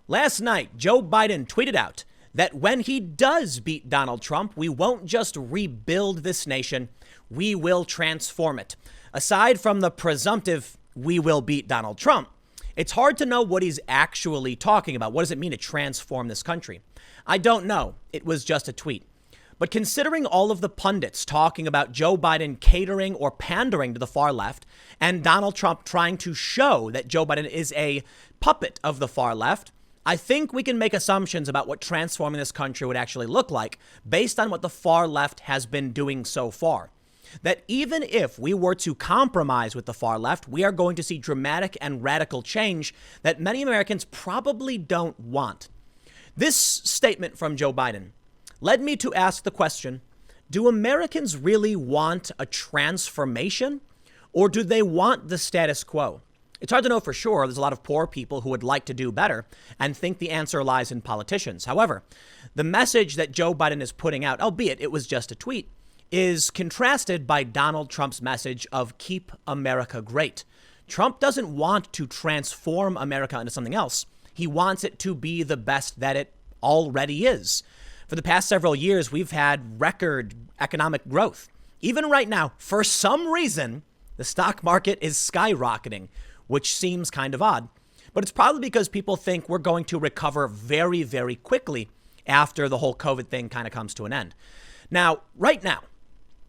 Last night, Joe Biden tweeted out that when he does beat Donald Trump, we won't just rebuild this nation, we will transform it. Aside from the presumptive, we will beat Donald Trump, it's hard to know what he's actually talking about. What does it mean to transform this country? I don't know. It was just a tweet. But considering all of the pundits talking about Joe Biden catering or pandering to the far left and Donald Trump trying to show that Joe Biden is a puppet of the far left, I think we can make assumptions about what transforming this country would actually look like based on what the far left has been doing so far. That even if we were to compromise with the far left, we are going to see dramatic and radical change that many Americans probably don't want. This statement from Joe Biden led me to ask the question, do Americans really want a transformation or do they want the status quo? It's hard to know for sure. There's a lot of poor people who would like to do better and think the answer lies in politicians. However, the message that Joe Biden is putting out, albeit it was just a tweet, is contrasted by Donald Trump's message of keep America great. Trump doesn't want to transform America into something else. He wants it to be the best that it already is. For the past several years, we've had record economic growth. Even right now, for some reason, the stock market is skyrocketing, which seems kind of odd. But it's probably because people think we're going to recover very, very quickly after the whole COVID thing kind of comes to an end. Now, right now,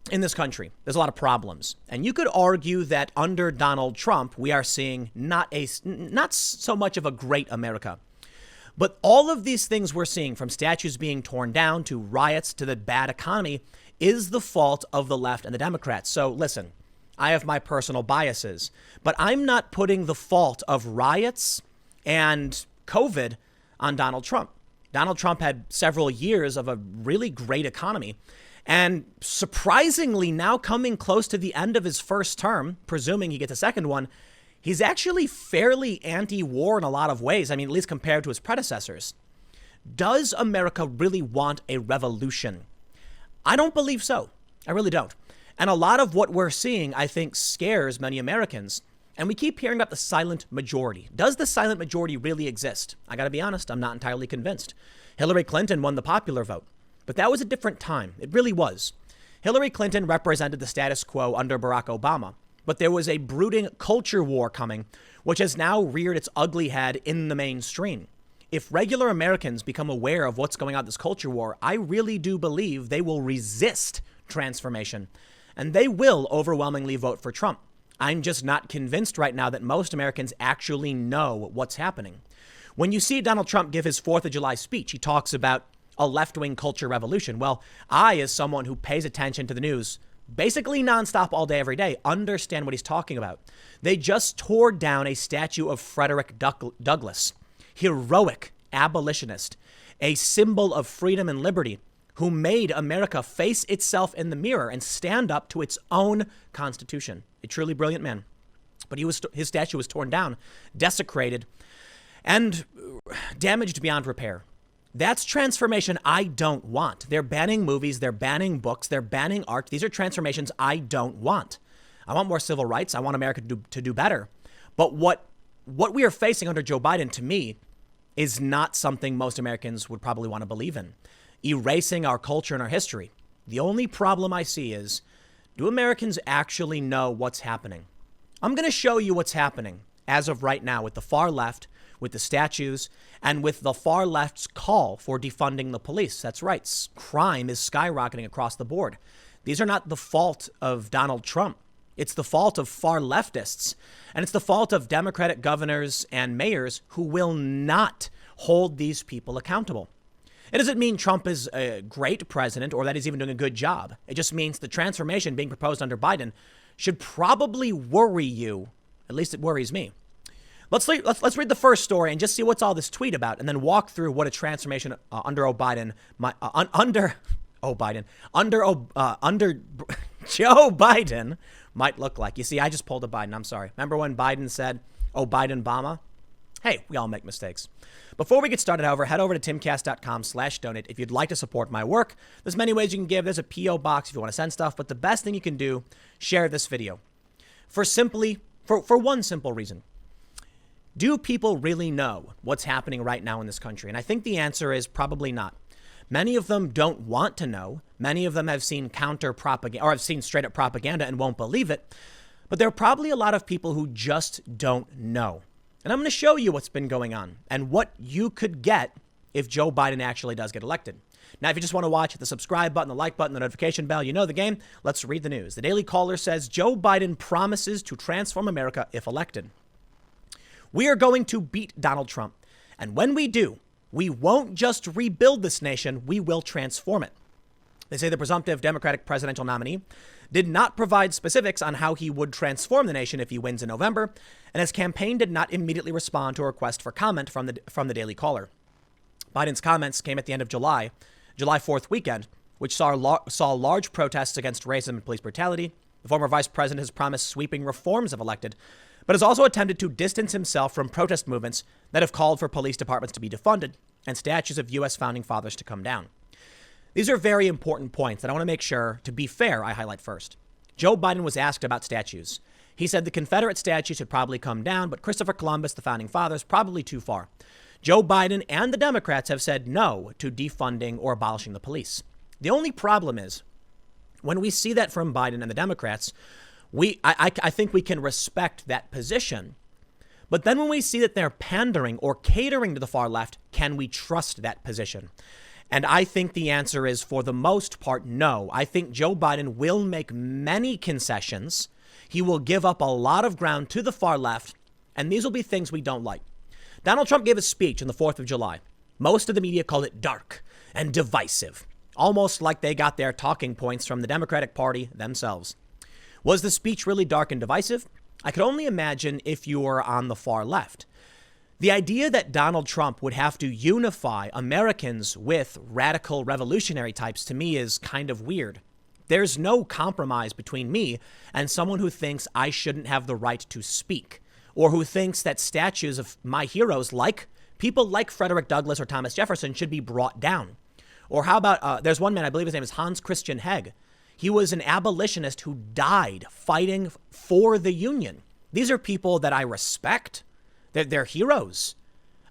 in this country, there's a lot of problems. And you could argue that under Donald Trump, we are seeing not so much of a great America. But all of these things we're seeing, from statues being torn down to riots to the bad economy, is the fault of the left and the Democrats. So listen, I have my personal biases, but I'm not putting the fault of riots and COVID on Donald Trump. Donald Trump had several years of a really great economy. And surprisingly, now coming close to the end of his first term, presuming he gets a second one, he's actually fairly anti-war in a lot of ways. I mean, at least compared to his predecessors. Does America really want a revolution? I don't believe so. I really don't. And a lot of what we're seeing, I think, scares many Americans. And we keep hearing about the silent majority. Does the silent majority really exist? I got to be honest, I'm not entirely convinced. Hillary Clinton won the popular vote, but that was a different time. It really was. Hillary Clinton represented the status quo under Barack Obama, but there was a brooding culture war coming, which has now reared its ugly head in the mainstream. If regular Americans become aware of what's going on in this culture war, I really do believe they will resist transformation, and they will overwhelmingly vote for Trump. I'm just not convinced right now that most Americans actually know what's happening. When you see Donald Trump give his 4th of July speech, he talks about a left-wing culture revolution. Well, I, as someone who pays attention to the news basically nonstop all day, every day, understand what he's talking about. They just tore down a statue of Frederick Douglass, heroic abolitionist, a symbol of freedom and liberty, who made America face itself in the mirror and stand up to its own constitution. A truly brilliant man. But his statue was torn down, desecrated, and damaged beyond repair. That's transformation I don't want. They're banning movies, they're banning books, they're banning art. These are transformations I don't want. I want more civil rights. I want America to do better. But what we are facing under Joe Biden, to me, is not something most Americans would probably want to believe in. Erasing our culture and our history. The only problem I see is, do Americans actually know what's happening? I'm going to show you what's happening as of right now with the far left, with the statues, and with the far left's call for defunding the police. That's right. Crime is skyrocketing across the board. These are not the fault of Donald Trump. It's the fault of far leftists. And it's the fault of Democratic governors and mayors who will not hold these people accountable. It doesn't mean Trump is a great president or that he's even doing a good job. It just means the transformation being proposed under Biden should probably worry you. At least it worries me. Let's read the first story and just see what's all this tweet about, and then walk through what a transformation under Joe Biden might look like. You see, I just pulled a Biden. I'm sorry. Remember when Biden said, "Oh, Biden-Bama"? Hey, we all make mistakes. Before we get started, however, head over to timcast.com/donate if you'd like to support my work. There's many ways you can give. There's a P.O. box if you want to send stuff, but the best thing you can do, share this video. For one simple reason. Do people really know what's happening right now in this country? And I think the answer is probably not. Many of them don't want to know. Many of them have seen counter propaganda or have seen straight up propaganda and won't believe it. But there are probably a lot of people who just don't know. And I'm going to show you what's been going on and what you could get if Joe Biden actually does get elected. Now, if you just want to watch, hit the subscribe button, the like button, the notification bell. You know the game. Let's read the news. The Daily Caller says Joe Biden promises to transform America if elected. We are going to beat Donald Trump. And when we do, we won't just rebuild this nation, we will transform it. They say the presumptive Democratic presidential nominee did not provide specifics on how he would transform the nation if he wins in November, and his campaign did not immediately respond to a request for comment from the Daily Caller. Biden's comments came at the end of July 4th weekend, which saw large protests against racism and police brutality. The former vice president has promised sweeping reforms if elected, but has also attempted to distance himself from protest movements that have called for police departments to be defunded and statues of U.S. founding fathers to come down. These are very important points that I want to make sure, to be fair, I highlight first. Joe Biden was asked about statues. He said the Confederate statue should probably come down, but Christopher Columbus, the founding fathers, probably too far. Joe Biden and the Democrats have said no to defunding or abolishing the police. The only problem is when we see that from Biden and the Democrats, I think we can respect that position. But then when we see that they're pandering or catering to the far left, can we trust that position? And I think the answer is, for the most part, no. I think Joe Biden will make many concessions. He will give up a lot of ground to the far left, and these will be things we don't like. Donald Trump gave a speech on the 4th of July. Most of the media called it dark and divisive, almost like they got their talking points from the Democratic Party themselves. Was the speech really dark and divisive? I could only imagine if you were on the far left. The idea that Donald Trump would have to unify Americans with radical revolutionary types, to me, is kind of weird. There's no compromise between me and someone who thinks I shouldn't have the right to speak, or who thinks that statues of my heroes, like people like Frederick Douglass or Thomas Jefferson, should be brought down. Or how about, there's one man, I believe his name is Hans Christian Heg. He was an abolitionist who died fighting for the Union. These are people that I respect. They're heroes.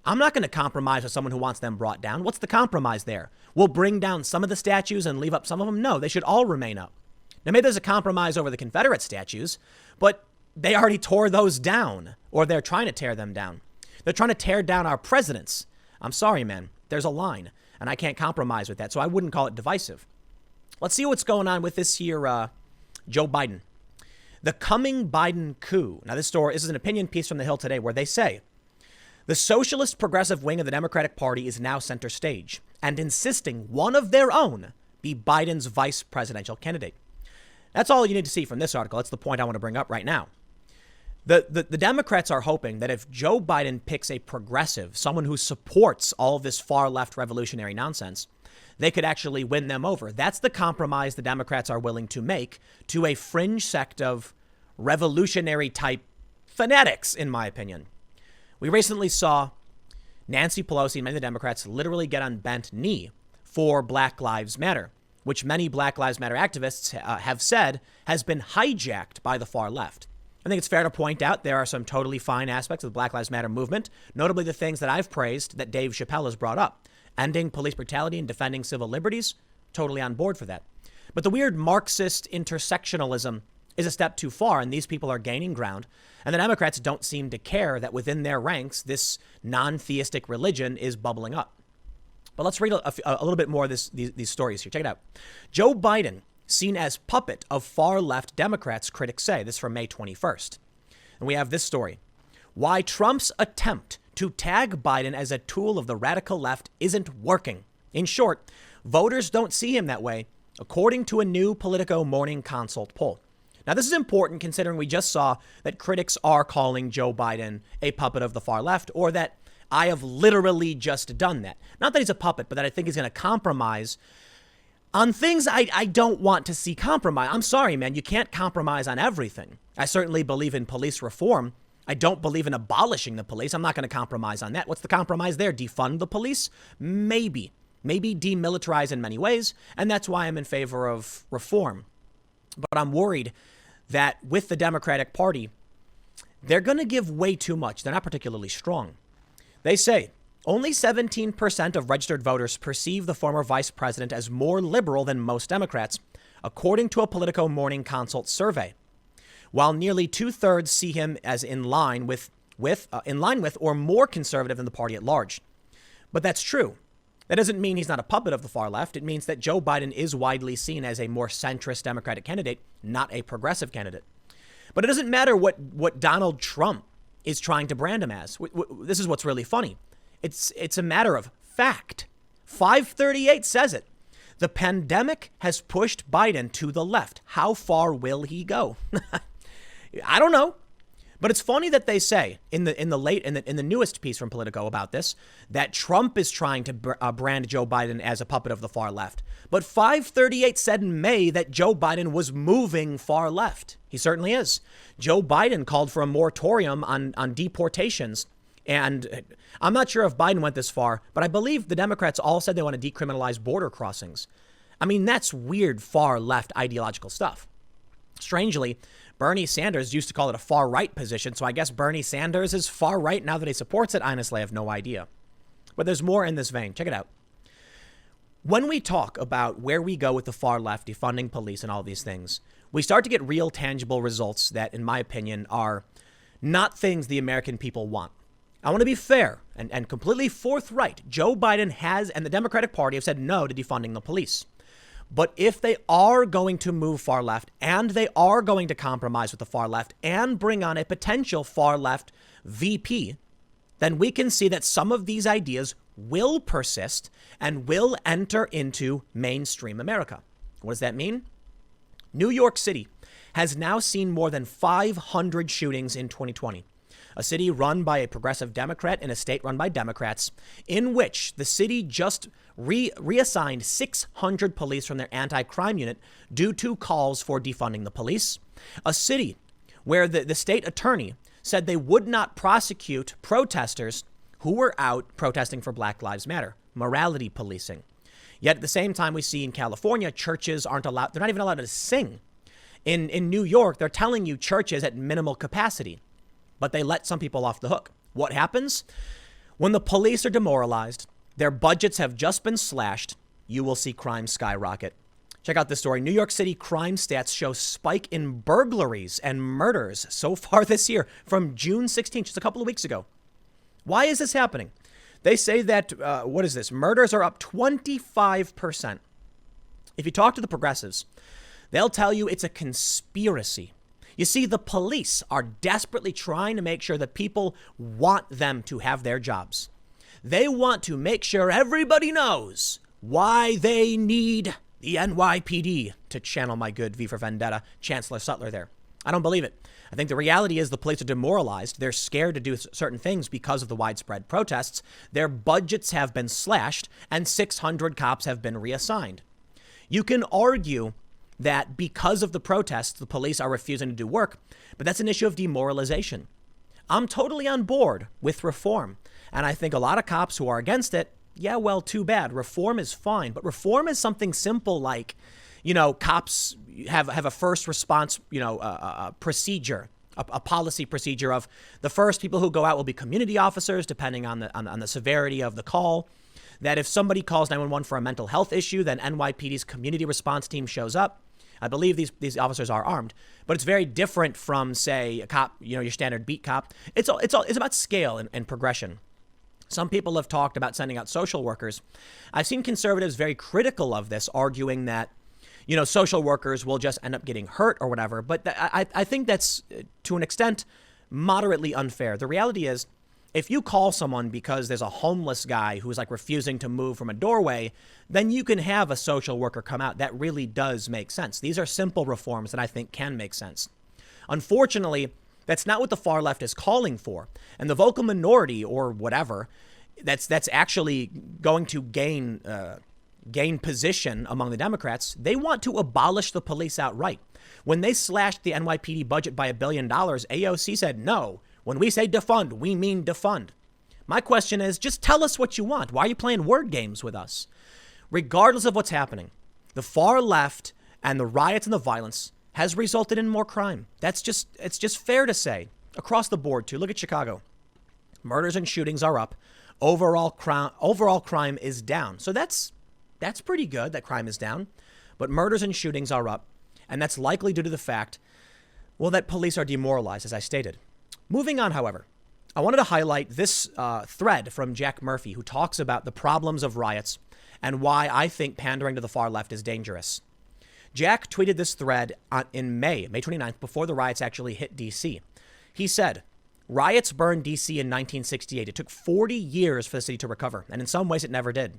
I'm not going to compromise with someone who wants them brought down. What's the compromise there? We'll bring down some of the statues and leave up some of them? No, they should all remain up. Now, maybe there's a compromise over the Confederate statues, but they already tore those down, or they're trying to tear them down. They're trying to tear down our presidents. I'm sorry, man. There's a line, and I can't compromise with that, so I wouldn't call it divisive. Let's see what's going on with this here Joe Biden. The coming Biden coup. Now, this is an opinion piece from The Hill today where they say the socialist progressive wing of the Democratic Party is now center stage and insisting one of their own be Biden's vice presidential candidate. That's all you need to see from this article. That's the point I want to bring up right now. The Democrats are hoping that if Joe Biden picks a progressive, someone who supports all of this far left revolutionary nonsense, they could actually win them over. That's the compromise the Democrats are willing to make to a fringe sect of revolutionary type fanatics, in my opinion. We recently saw Nancy Pelosi and many of the Democrats literally get on bent knee for Black Lives Matter, which many Black Lives Matter activists have said has been hijacked by the far left. I think it's fair to point out there are some totally fine aspects of the Black Lives Matter movement, notably the things that I've praised that Dave Chappelle has brought up. Ending police brutality and defending civil liberties, totally on board for that. But the weird Marxist intersectionalism is a step too far, and these people are gaining ground. And the Democrats don't seem to care that within their ranks, this non-theistic religion is bubbling up. But let's read a little bit more of these stories here. Check it out. Joe Biden, seen as puppet of far-left Democrats, critics say. This is from May 21st. And we have this story. Why Trump's attempt to tag Biden as a tool of the radical left isn't working. In short, voters don't see him that way, according to a new Politico Morning Consult poll. Now, this is important considering we just saw that critics are calling Joe Biden a puppet of the far left, or that I have literally just done that. Not that he's a puppet, but that I think he's going to compromise on things I don't want to see compromise. I'm sorry, man. You can't compromise on everything. I certainly believe in police reform. I don't believe in abolishing the police. I'm not going to compromise on that. What's the compromise there? Defund the police? Maybe demilitarize in many ways. And that's why I'm in favor of reform. But I'm worried that with the Democratic Party, they're going to give way too much. They're not particularly strong. They say only 17% of registered voters perceive the former vice president as more liberal than most Democrats, according to a Politico Morning Consult survey, while nearly 2/3 see him as in line with or more conservative than the party at large. But that's true. That doesn't mean he's not a puppet of the far left. It means that Joe Biden is widely seen as a more centrist Democratic candidate, not a progressive candidate. But it doesn't matter what Donald Trump is trying to brand him as. This is what's really funny. It's a matter of fact. 538 says it. The pandemic has pushed Biden to the left. How far will he go? I don't know. But it's funny that they say in the newest piece from Politico about this that Trump is trying to brand Joe Biden as a puppet of the far left. But 538 said in May that Joe Biden was moving far left. He certainly is. Joe Biden called for a moratorium on deportations. And I'm not sure if Biden went this far, but I believe the Democrats all said they want to decriminalize border crossings. I mean, that's weird far left ideological stuff. Strangely, Bernie Sanders used to call it a far right position. So I guess Bernie Sanders is far right now that he supports it. Honestly, I have no idea. But there's more in this vein. Check it out. When we talk about where we go with the far left, defunding police and all these things, we start to get real tangible results that, in my opinion, are not things the American people want. I want to be fair and completely forthright. Joe Biden has and the Democratic Party have said no to defunding the police. But if they are going to move far left and they are going to compromise with the far left and bring on a potential far left VP, then we can see that some of these ideas will persist and will enter into mainstream America. What does that mean? New York City has now seen more than 500 shootings in 2020. A city run by a progressive Democrat in a state run by Democrats, in which the city just reassigned 600 police from their anti-crime unit due to calls for defunding the police. A city where the state attorney said they would not prosecute protesters who were out protesting for Black Lives Matter, morality policing. Yet at the same time, we see in California, churches aren't allowed, they're not even allowed to sing. In New York, they're telling you churches at minimal capacity, but they let some people off the hook. What happens? When the police are demoralized, their budgets have just been slashed, you will see crime skyrocket. Check out this story. New York City crime stats show spike in burglaries and murders so far this year from June 16th, just a couple of weeks ago. Why is this happening? They say that, Murders are up 25%. If you talk to the progressives, they'll tell you it's a conspiracy. You see, the police are desperately trying to make sure that people want them to have their jobs. They want to make sure everybody knows why they need the NYPD, to channel my good V for Vendetta Chancellor Sutler there. I don't believe it. I think the reality is the police are demoralized. They're scared to do certain things because of the widespread protests. Their budgets have been slashed and 600 cops have been reassigned. You can argue that because of the protests, the police are refusing to do work, but that's an issue of demoralization. I'm totally on board with reform. And I think a lot of cops who are against it, yeah, well, too bad. Reform is fine. But reform is something simple like, cops have a first response, procedure, a policy procedure of the first people who go out will be community officers, depending on the severity of the call. That if somebody calls 911 for a mental health issue, then NYPD's community response team shows up. I believe these officers are armed, but it's very different from, say, a cop, your standard beat cop. It's about scale and progression. Some people have talked about sending out social workers. I've seen conservatives very critical of this, arguing that, social workers will just end up getting hurt or whatever. But I think that's, to an extent, moderately unfair. The reality is, if you call someone because there's a homeless guy who's refusing to move from a doorway, then you can have a social worker come out. That really does make sense. These are simple reforms that I think can make sense. Unfortunately, that's not what the far left is calling for. And the vocal minority or whatever, that's actually going to gain position among the Democrats. They want to abolish the police outright. When they slashed the NYPD budget by $1 billion, AOC said no. When we say defund, we mean defund. My question is, just tell us what you want. Why are you playing word games with us? Regardless of what's happening, the far left and the riots and the violence has resulted in more crime. It's just fair to say. across the board too. Look at Chicago. Murders and shootings are up. Overall crime is down. So that's pretty good that crime is down. But murders and shootings are up. And that's likely due to the fact, well, that police are demoralized, as I stated. Moving on, however, I wanted to highlight this thread from Jack Murphy, who talks about the problems of riots and why I think pandering to the far left is dangerous. Jack tweeted this thread in May 29th, before the riots actually hit D.C. He said, riots burned D.C. in 1968. It took 40 years for the city to recover, and in some ways it never did.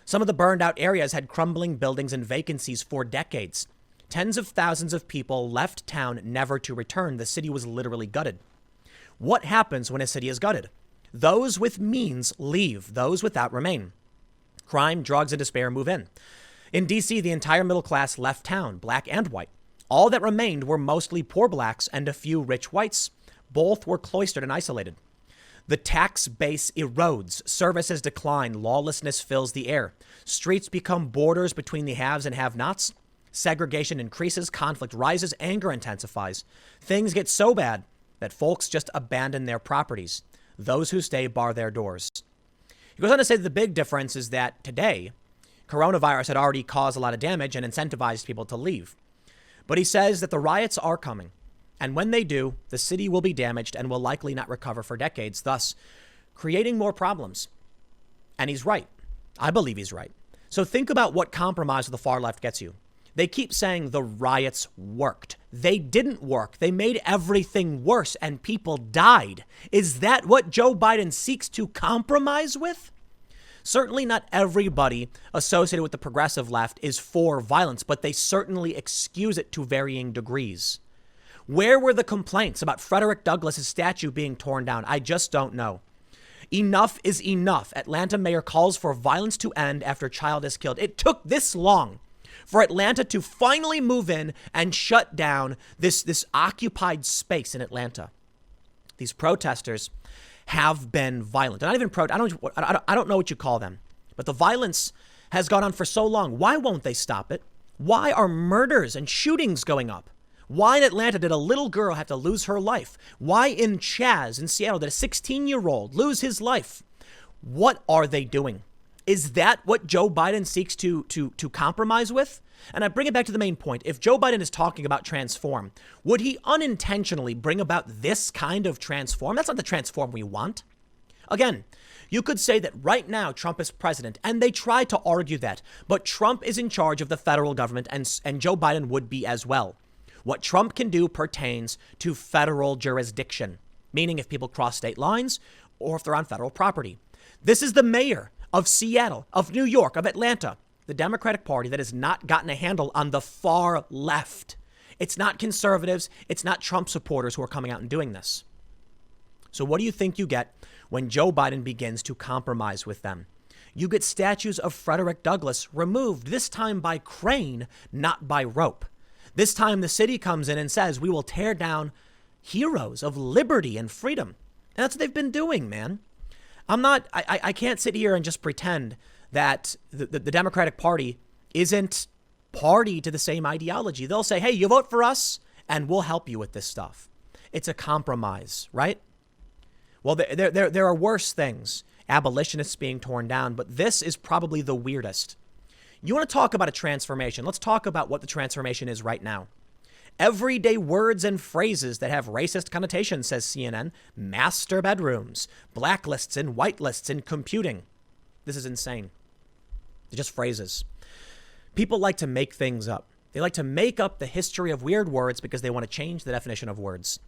Some of the burned out areas had crumbling buildings and vacancies for decades. Tens of thousands of people left town never to return. The city was literally gutted. What happens when a city is gutted? Those with means leave. Those without remain. Crime, drugs, and despair move in. In D.C., the entire middle class left town, black and white. All that remained were mostly poor blacks and a few rich whites. Both were cloistered and isolated. The tax base erodes, services decline, lawlessness fills the air. Streets become borders between the haves and have-nots. Segregation increases, conflict rises, anger intensifies. Things get so bad that folks just abandon their properties. Those who stay bar their doors. He goes on to say that the big difference is that today, coronavirus had already caused a lot of damage and incentivized people to leave. But he says that the riots are coming. And when they do, the city will be damaged and will likely not recover for decades, thus creating more problems. And he's right. I believe he's right. So think about what compromise of the far left gets you. They keep saying the riots worked. They didn't work. They made everything worse and people died. Is that what Joe Biden seeks to compromise with? Certainly not everybody associated with the progressive left is for violence, but they certainly excuse it to varying degrees. Where were the complaints about Frederick Douglass's statue being torn down? I just don't know. Enough is enough. Atlanta mayor calls for violence to end after child is killed. It took this long for Atlanta to finally move in and shut down this occupied space in Atlanta. These protesters have been violent. Not even I don't know what you call them, but the violence has gone on for so long. Why won't they stop it? Why are murders and shootings going up? Why in Atlanta did a little girl have to lose her life? Why in Chaz in Seattle did a 16-year-old lose his life? What are they doing? Is that what Joe Biden seeks to compromise with? And I bring it back to the main point. If Joe Biden is talking about transform, would he unintentionally bring about this kind of transform? That's not the transform we want. Again, you could say that right now Trump is president, and they try to argue that, but Trump is in charge of the federal government, and Joe Biden would be as well. What Trump can do pertains to federal jurisdiction, meaning if people cross state lines or if they're on federal property. This is the mayor of Seattle, of New York, of Atlanta, the Democratic Party that has not gotten a handle on the far left. It's not conservatives. It's not Trump supporters who are coming out and doing this. So what do you think you get when Joe Biden begins to compromise with them? You get statues of Frederick Douglass removed, this time by crane, not by rope. This time the city comes in and says, we will tear down heroes of liberty and freedom. And that's what they've been doing, man. I can't sit here and just pretend that the Democratic Party isn't party to the same ideology. They'll say, hey, you vote for us and we'll help you with this stuff. It's a compromise, right? Well, there are worse things. Abolitionists being torn down, but this is probably the weirdest. You want to talk about a transformation? Let's talk about what the transformation is right now. Everyday words and phrases that have racist connotations, says CNN. Master bedrooms, blacklists and whitelists in computing. This is insane. They're just phrases. People like to make things up. They like to make up the history of weird words because they want to change the definition of words.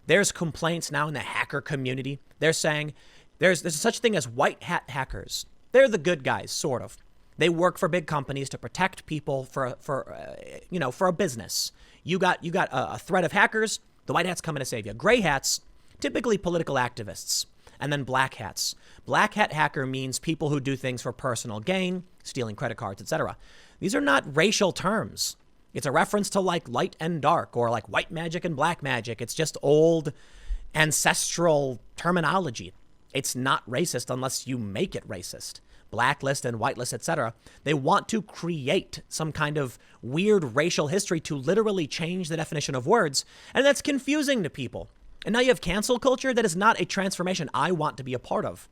There's complaints now in the hacker community. They're saying there's such thing as white hat hackers. They're the good guys, sort of. They work for big companies to protect people for a business. You got a threat of hackers. The white hats come in to save you. Gray hats, typically political activists, and then black hats. Black hat hacker means people who do things for personal gain, stealing credit cards, etc. These are not racial terms. It's a reference to like light and dark or like white magic and black magic. It's just old ancestral terminology. It's not racist unless you make it racist. Blacklist and whitelist, etc. They want to create some kind of weird racial history to literally change the definition of words. And that's confusing to people. And now you have cancel culture. That is not a transformation I want to be a part of.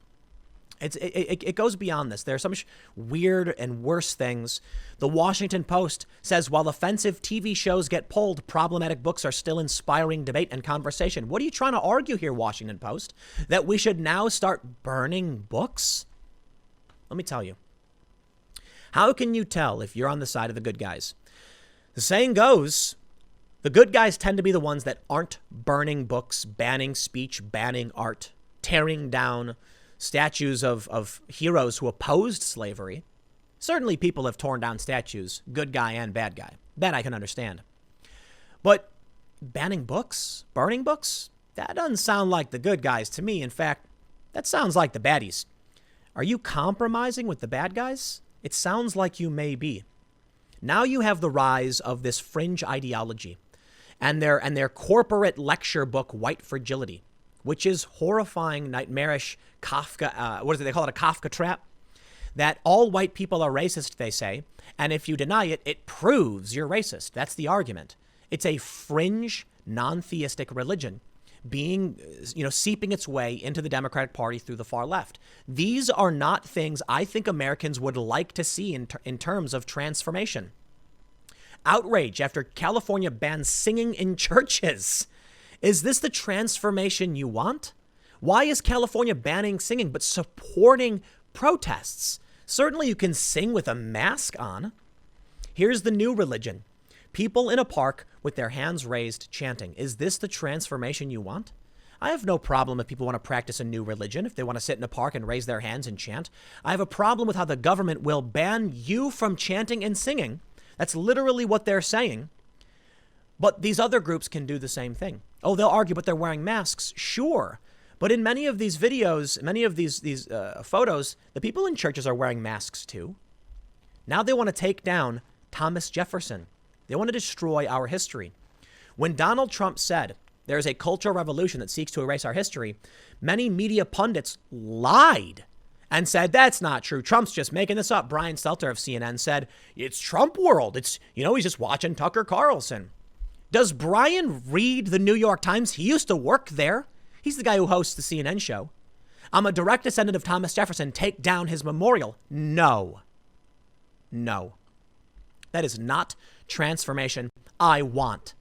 It goes beyond this. There are some weird and worse things. The Washington Post says, while offensive TV shows get pulled, problematic books are still inspiring debate and conversation. What are you trying to argue here, Washington Post? That we should now start burning books? Let me tell you. How can you tell if you're on the side of the good guys? The saying goes, the good guys tend to be the ones that aren't burning books, banning speech, banning art, tearing down statues of heroes who opposed slavery. Certainly people have torn down statues, good guy and bad guy. That I can understand. But banning books, burning books, that doesn't sound like the good guys to me. In fact, that sounds like the baddies. Are you compromising with the bad guys? It sounds like you may be. Now you have the rise of this fringe ideology and their corporate lecture book, White Fragility, which is horrifying, nightmarish Kafka. What is it? They call it a Kafka trap. That all white people are racist, they say. And if you deny it, it proves you're racist. That's the argument. It's a fringe, non-theistic religion being, seeping its way into the Democratic Party through the far left. These are not things I think Americans would like to see in terms of transformation. Outrage after California bans singing in churches. Is this the transformation you want? Why is California banning singing but supporting protests? Certainly you can sing with a mask on. Here's the new religion. People in a park with their hands raised chanting. Is this the transformation you want? I have no problem if people want to practice a new religion, if they want to sit in a park and raise their hands and chant. I have a problem with how the government will ban you from chanting and singing. That's literally what they're saying. But these other groups can do the same thing. Oh, they'll argue, but they're wearing masks. Sure. But in many of these videos, many of these photos, the people in churches are wearing masks too. Now they want to take down Thomas Jefferson. They want to destroy our history. When Donald Trump said there is a cultural revolution that seeks to erase our history, many media pundits lied and said, that's not true. Trump's just making this up. Brian Stelter of CNN said, it's Trump world. It's, he's just watching Tucker Carlson. Does Brian read the New York Times? He used to work there. He's the guy who hosts the CNN show. I'm a direct descendant of Thomas Jefferson. Take down his memorial. No. That is not transformation I want.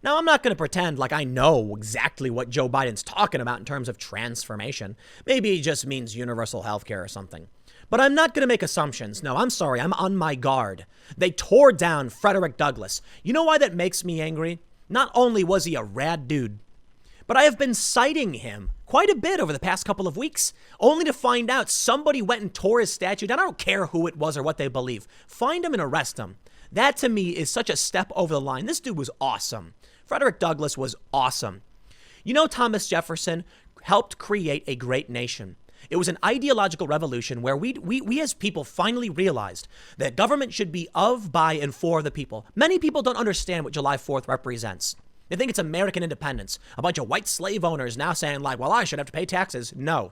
Now, I'm not going to pretend like I know exactly what Joe Biden's talking about in terms of transformation. Maybe he just means universal health care or something. But I'm not going to make assumptions. No, I'm sorry. I'm on my guard. They tore down Frederick Douglass. You know why that makes me angry? Not only was he a rad dude, but I have been citing him quite a bit over the past couple of weeks, only to find out somebody went and tore his statue down. I don't care who it was or what they believe. Find him and arrest him. That to me is such a step over the line. This dude was awesome. Frederick Douglass was awesome. Thomas Jefferson helped create a great nation. It was an ideological revolution where we as people finally realized that government should be of, by, and for the people. Many people don't understand what July 4th represents. They think it's American independence. A bunch of white slave owners now saying like, well, I should have to pay taxes. No.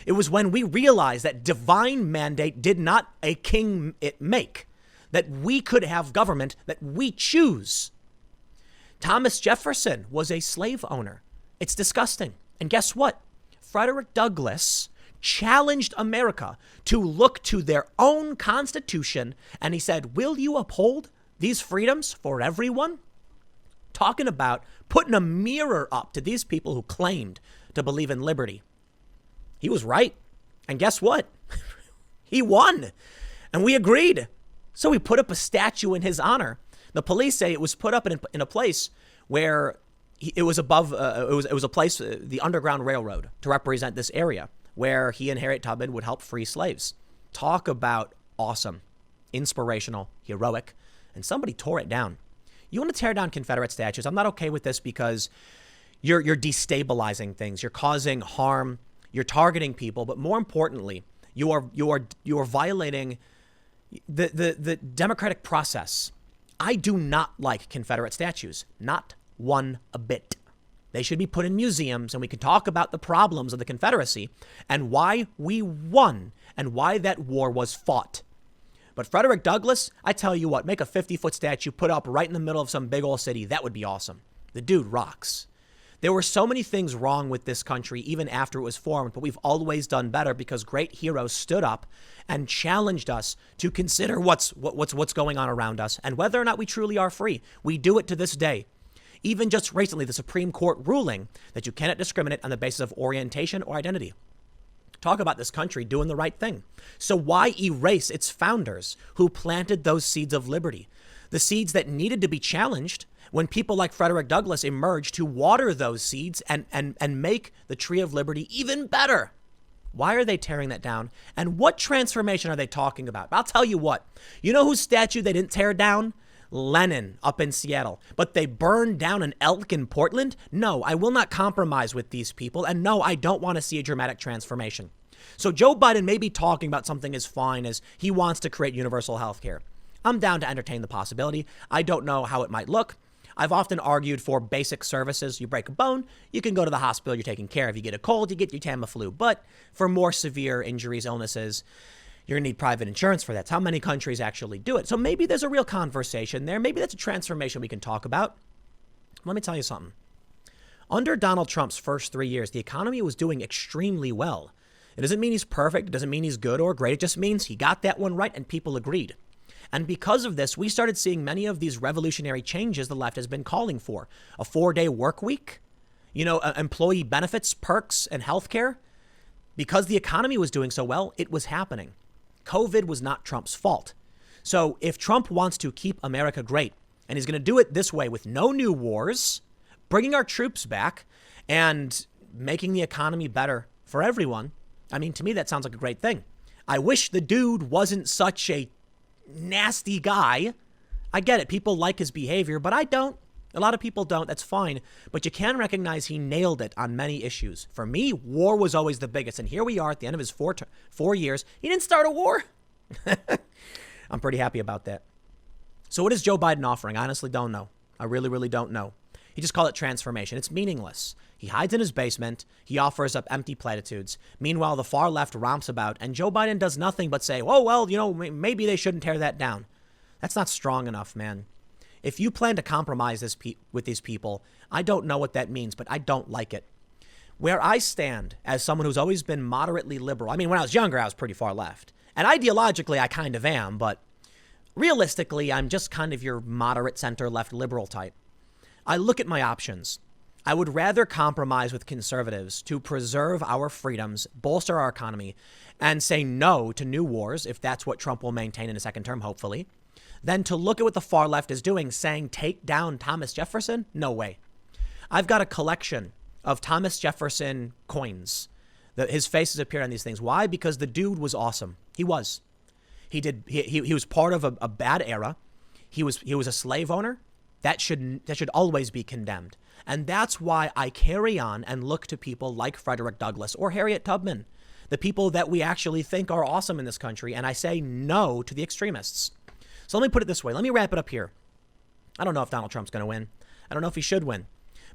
It was when we realized that divine mandate did not a king it make, that we could have government that we choose. Thomas Jefferson was a slave owner. It's disgusting. And guess what? Frederick Douglass challenged America to look to their own constitution. And he said, will you uphold these freedoms for everyone? Talking about putting a mirror up to these people who claimed to believe in liberty. He was right. And guess what? He won. And we agreed. So we put up a statue in his honor. The police say it was put up in a place where it was above, it was a place, the Underground Railroad, to represent this area where he and Harriet Tubman would help free slaves. Talk about awesome, inspirational, heroic, and somebody tore it down. You want to tear down Confederate statues? I'm not okay with this because you're destabilizing things. You're causing harm. You're targeting people. But more importantly, you are violating the democratic process. I do not like Confederate statues, not one a bit. They should be put in museums, and we can talk about the problems of the Confederacy and why we won and why that war was fought. But Frederick Douglass, I tell you what, make a 50-foot statue put up right in the middle of some big old city. That would be awesome. The dude rocks. There were so many things wrong with this country even after it was formed, but we've always done better because great heroes stood up and challenged us to consider what's going on around us and whether or not we truly are free. We do it to this day. Even just recently, the Supreme Court ruling that you cannot discriminate on the basis of orientation or identity. Talk about this country doing the right thing. So why erase its founders who planted those seeds of liberty? The seeds that needed to be challenged when people like Frederick Douglass emerged to water those seeds and make the tree of liberty even better. Why are they tearing that down? And what transformation are they talking about? I'll tell you what. You know whose statue they didn't tear down? Lenin up in Seattle. But they burned down an elk in Portland? No, I will not compromise with these people. And no, I don't want to see a dramatic transformation. So Joe Biden may be talking about something as fine as he wants to create universal health care. I'm down to entertain the possibility. I don't know how it might look. I've often argued for basic services. You break a bone, you can go to the hospital, you're taken care of. You get a cold, you get your Tamiflu. But for more severe injuries, illnesses, you're going to need private insurance for that. That's how many countries actually do it. So maybe there's a real conversation there. Maybe that's a transformation we can talk about. Let me tell you something. Under Donald Trump's first 3 years, the economy was doing extremely well. It doesn't mean he's perfect. It doesn't mean he's good or great. It just means he got that one right and people agreed. And because of this, we started seeing many of these revolutionary changes the left has been calling for. A 4-day work week, employee benefits, perks, and healthcare. Because the economy was doing so well, it was happening. COVID was not Trump's fault. So if Trump wants to keep America great, and he's going to do it this way with no new wars, bringing our troops back, and making the economy better for everyone, I mean, to me, that sounds like a great thing. I wish the dude wasn't such a nasty guy. I get it. People like his behavior, but I don't. A lot of people don't. That's fine. But you can recognize he nailed it on many issues. For me, war was always the biggest. And here we are at the end of his 4 years. He didn't start a war. I'm pretty happy about that. So what is Joe Biden offering? I honestly don't know. I really, really don't know. He just called it transformation. It's meaningless. He hides in his basement. He offers up empty platitudes. Meanwhile, the far left romps about, and Joe Biden does nothing but say, oh, well, maybe they shouldn't tear that down. That's not strong enough, man. If you plan to compromise with these people, I don't know what that means, but I don't like it. Where I stand as someone who's always been moderately liberal, I mean, when I was younger, I was pretty far left. And ideologically, I kind of am, but realistically, I'm just kind of your moderate center left liberal type. I look at my options. I would rather compromise with conservatives to preserve our freedoms, bolster our economy, and say no to new wars, if that's what Trump will maintain in a second term, hopefully, than to look at what the far left is doing, saying take down Thomas Jefferson. No way. I've got a collection of Thomas Jefferson coins. His faces appeared on these things. Why? Because the dude was awesome. He was. He was part of a bad era. He was a slave owner. That should always be condemned. And that's why I carry on and look to people like Frederick Douglass or Harriet Tubman, the people that we actually think are awesome in this country. And I say no to the extremists. So let me put it this way. Let me wrap it up here. I don't know if Donald Trump's going to win. I don't know if he should win.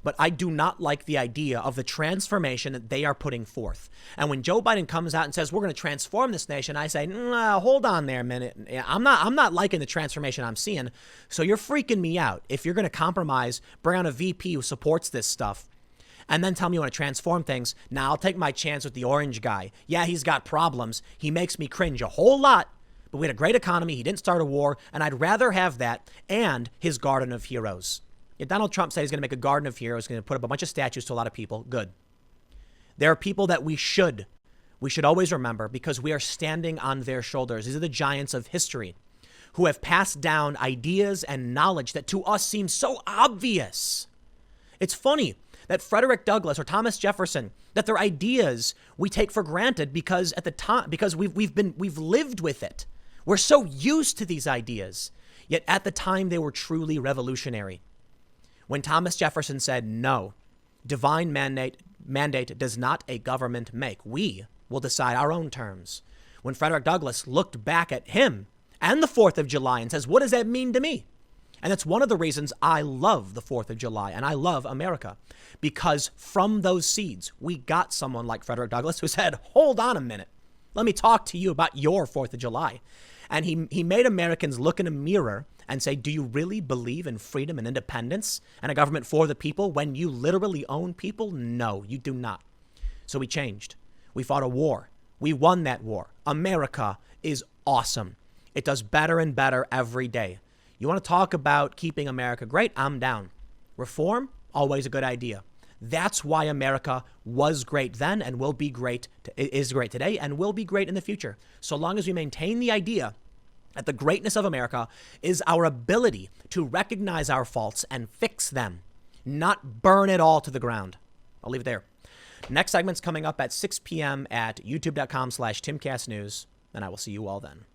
But I do not like the idea of the transformation that they are putting forth. And when Joe Biden comes out and says, we're going to transform this nation, I say, nah, hold on there a minute. I'm not liking the transformation I'm seeing. So you're freaking me out. If you're going to compromise, bring on a VP who supports this stuff, and then tell me you want to transform things. Now I'll take my chance with the orange guy. Yeah, he's got problems. He makes me cringe a whole lot. But we had a great economy. He didn't start a war. And I'd rather have that and his garden of heroes. If Donald Trump said he's going to make a garden of heroes, going to put up a bunch of statues to a lot of people, good. There are people that we should always remember because we are standing on their shoulders. These are the giants of history who have passed down ideas and knowledge that to us seem so obvious. It's funny that Frederick Douglass or Thomas Jefferson, that their ideas we take for granted because at the time, because we've lived with it. We're so used to these ideas, yet at the time they were truly revolutionary. When Thomas Jefferson said, no, divine mandate does not a government make. We will decide our own terms. When Frederick Douglass looked back at him and the 4th of July and says, what does that mean to me? And that's one of the reasons I love the 4th of July and I love America, because from those seeds, we got someone like Frederick Douglass who said, hold on a minute. Let me talk to you about your 4th of July. And he made Americans look in a mirror and say, do you really believe in freedom and independence and a government for the people when you literally own people? No, you do not. So we changed. We fought a war. We won that war. America is awesome. It does better and better every day. You want to talk about keeping America great? I'm down. Reform? Always a good idea. That's why America was great then and will be great, is great today and will be great in the future. So long as we maintain the idea that the greatness of America is our ability to recognize our faults and fix them, not burn it all to the ground. I'll leave it there. Next segment's coming up at 6 p.m. at youtube.com/TimCastNews, and I will see you all then.